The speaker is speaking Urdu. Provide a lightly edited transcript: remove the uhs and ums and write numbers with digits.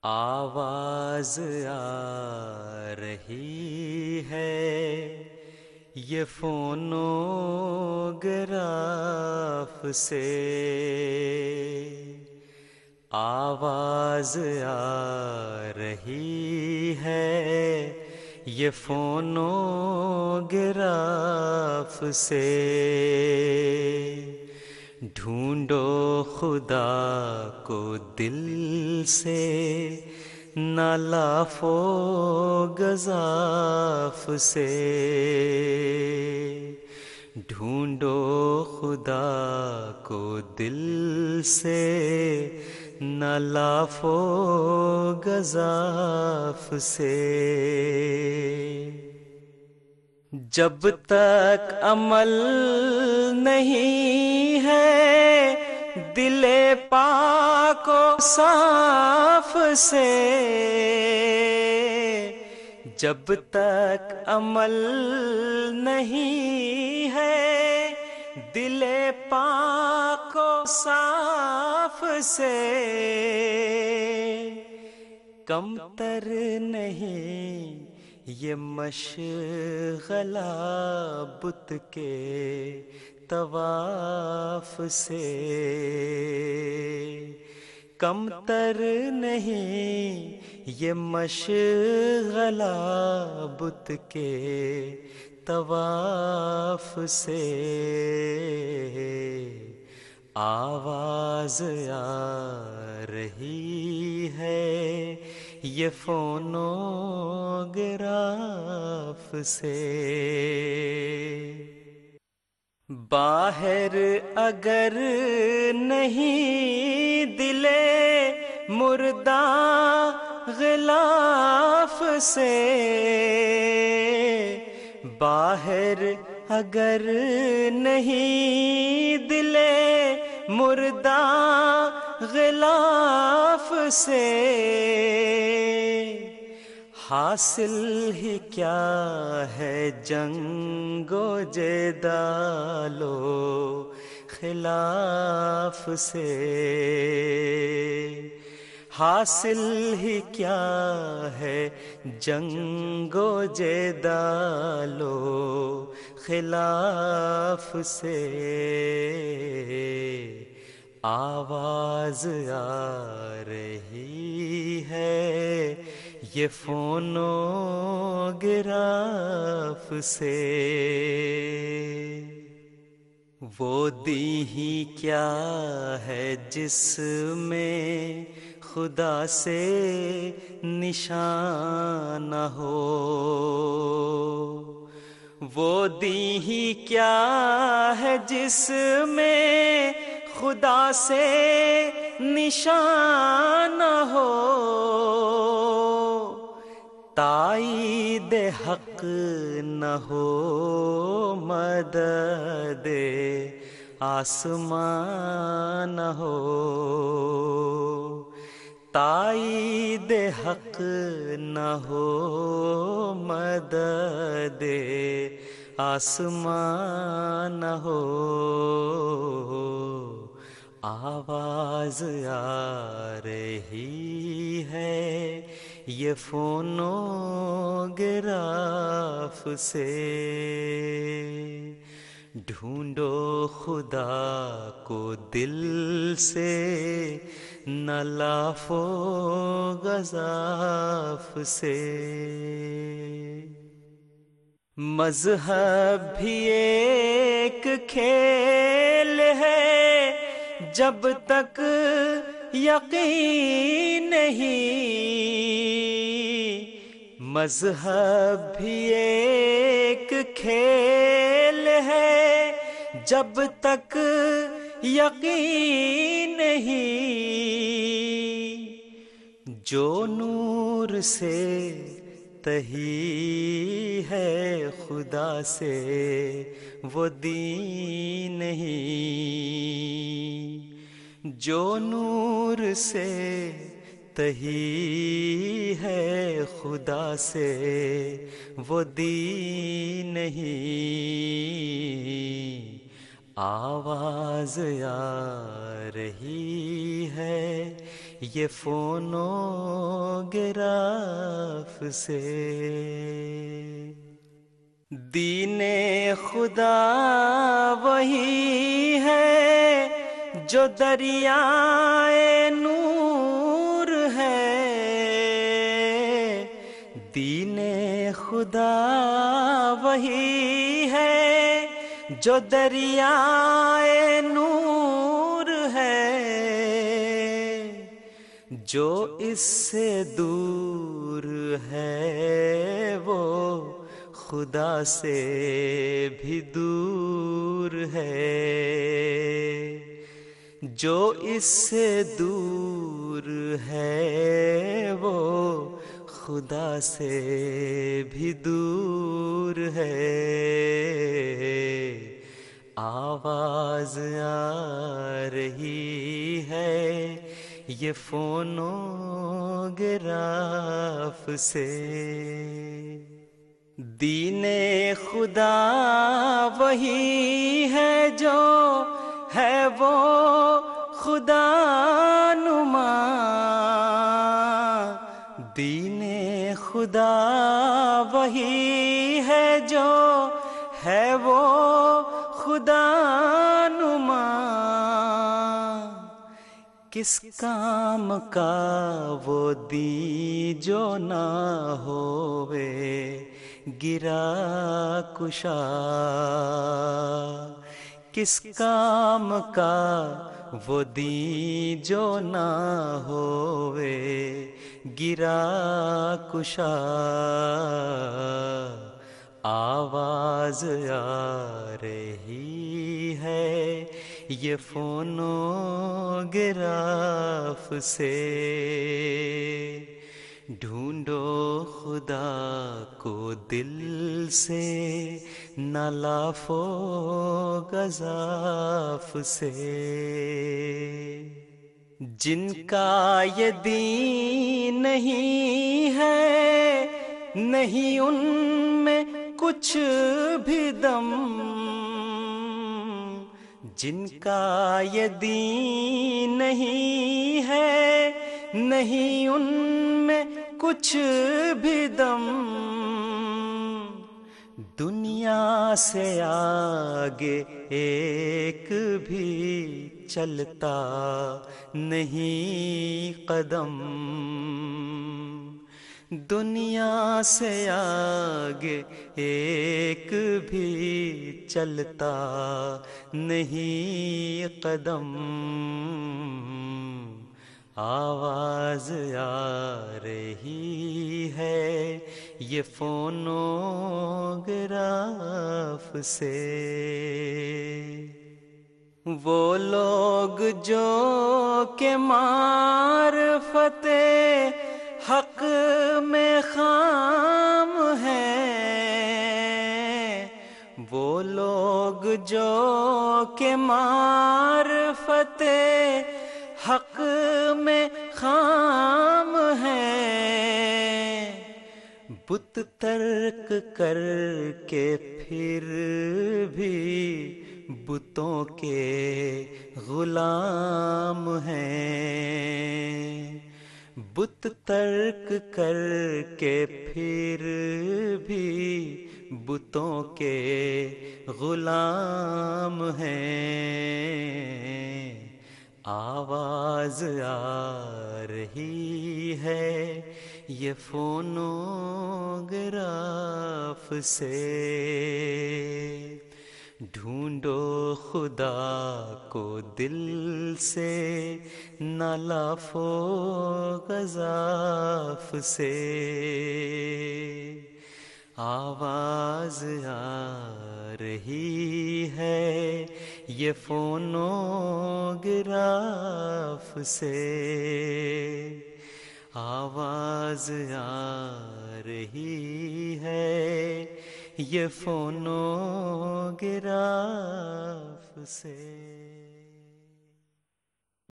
آواز آ رہی ہے یہ فونوگراف سے، آواز آ رہی ہے یہ فونوگراف سے، ڈھونڈو خدا کو دل سے نہ لاف و گزاف سے، ڈھونڈو خدا کو دل سے نہ لاف و گزاف سے، جب تک عمل نہیں ہے دل پاک و صاف سے، جب تک عمل نہیں ہے دل پاک و صاف سے، کم تر نہیں یہ مشغلہ بت کے طواف سے، کم تر نہیں یہ مشغلہ بت کے طواف سے، آواز آ رہی ہے یہ فونوگراف سے، باہر اگر نہیں دل مردہ غلاف سے، باہر اگر نہیں دل مردہ غلاف سے، حاصل ہی کیا ہے جنگ و جدال و خلاف سے، حاصل ہی کیا ہے جنگ و جدال و خلاف سے، آواز آ رہی ہے یہ فونوگراف سے، وہ دی ہی کیا ہے جس میں خدا سے نشان نہ ہو، وہ دی ہی کیا ہے جس میں خدا سے نشان نہ ہو، تائید حق نہ ہو مدد آسمان نہ ہو، تائید حق نہ ہو مدد آسمان نہ ہو، آواز آ رہی ہے یہ فونوگراف سے، ڈھونڈو خدا کو دل سے نہ لاف و گزاف سے، مذہب بھی ایک کھیل ہے جب تک یقین نہیں، مذہب بھی ایک کھیل ہے جب تک یقین نہیں، جو نور سے تہی ہے خدا سے وہ دین نہیں، جو نور سے تہی ہے خدا سے وہ دین نہیں، آواز آ رہی ہے یہ فونوگراف سے۔ دین خدا وہی ہے جو دریائے نور ہے، دین خدا وہی ہے جو دریائے نور ہے، جو اس سے دور ہے وہ خدا سے بھی دور ہے، جو اس سے دور ہے وہ خدا سے بھی دور ہے۔ آواز آ رہی ہے یہ فونوگراف سے۔ دین خدا وہی ہے جو ہے وہ خدا نما، دین خدا وہی ہے جو ہے وہ خدا نما، کس کام کا وہ دین جو نہ ہووے گرا کشا، کس کام کا وہ دین جو نہ ہووے گرا کشا۔ آواز آ رہی ہے یہ فونوگراف سے۔ ڈھونڈو خدا کو دل سے نہ لافو گزاف سے، جن کا یہ دین نہیں ہے نہیں ان میں کچھ بھی دم، جن کا یہ دین نہیں ہے نہیں ان میں کچھ بھی دم، دنیا سے آگے ایک بھی چلتا نہیں قدم، دنیا سے آگے ایک بھی چلتا نہیں قدم۔ آواز آ رہی ہے یہ فونوگراف سے۔ وہ لوگ جو کہ معرفت حق میں خام ہیں، وہ لوگ جو کہ معرفت حق میں خام ہیں، بت ترک کر کے پھر بھی بتوں کے غلام ہیں، بت ترک کر کے پھر بھی بتوں کے غلام ہیں۔ آواز آ رہی ہے یہ فونوگراف سے۔ ڈھونڈو خدا کو دل سے نہ لافو گزاف سے۔ آواز آ رہی ہے یہ فونوگراف سے۔ آواز آ رہی ہے یہ فونوگراف سے۔